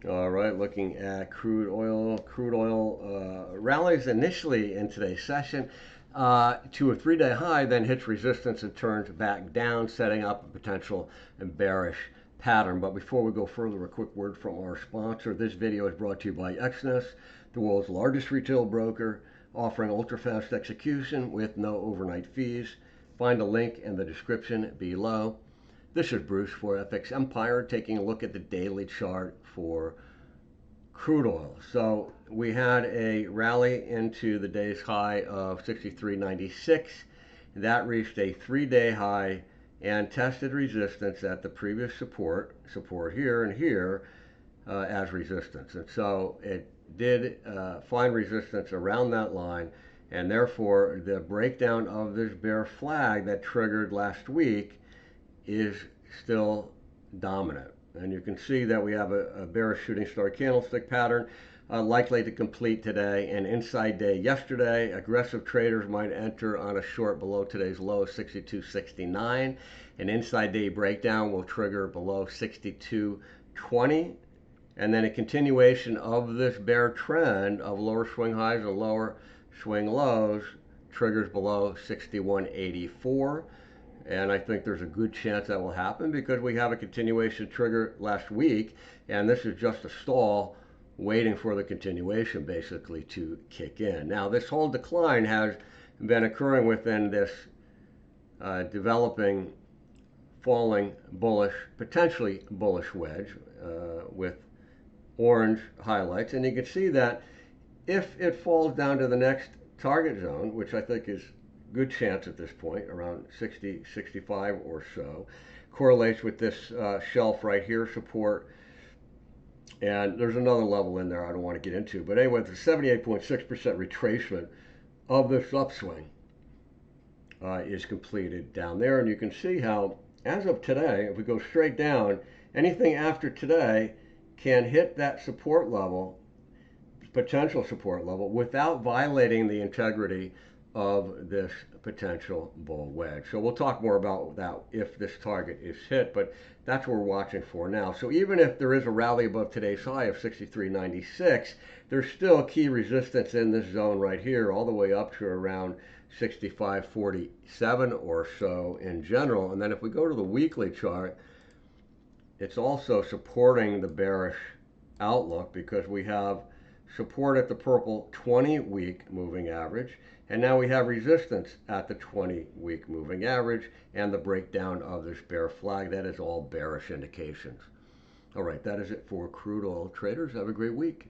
All right, looking at crude oil. Crude oil rallies initially in today's session to a 3-day high, then hits resistance and turns back down, setting up a potential bearish pattern. But before we go further, a quick word from our sponsor. This video is brought to you by Exness, the world's largest retail broker, offering ultra-fast execution with no overnight fees. Find a link in the description below. This is Bruce for FXEmpire, taking a look at the daily chart for crude oil. So we had a rally into the day's high of 63.96. That reached a 3-day high and tested resistance at the previous support here and here as resistance. And so it did find resistance around that line, and therefore the breakdown of this bear flag that triggered last week is still dominant. And you can see that we have a bearish shooting star candlestick pattern likely to complete today. An inside day yesterday. Aggressive traders might enter on a short below today's low of 62.69. An inside day breakdown will trigger below 62.20. And then a continuation of this bear trend of lower swing highs and lower swing lows triggers below 61.84. And I think there's a good chance that will happen because we have a continuation trigger last week, and this is just a stall waiting for the continuation basically to kick in. Now, this whole decline has been occurring within this developing, falling, bullish, potentially bullish wedge with orange highlights. And you can see that if it falls down to the next target zone, which I think is good chance at this point, around 60, 65 or so, correlates with this shelf right here, support. And there's another level in there I don't want to get into. But anyway, the 78.6% retracement of this upswing is completed down there. And you can see how, as of today, if we go straight down, anything after today can hit that support level, potential support level, without violating the integrity of this potential bull wedge. So we'll talk more about that if this target is hit, but that's what we're watching for now. So even if there is a rally above today's high of 63.96, there's still key resistance in this zone right here, all the way up to around 65.47 or so in general. And then if we go to the weekly chart, it's also supporting the bearish outlook because we have support at the purple 20-week moving average, and now we have resistance at the 20-week moving average and the breakdown of this bear flag. That is all bearish indications. All right, that is it for crude oil traders. Have a great week.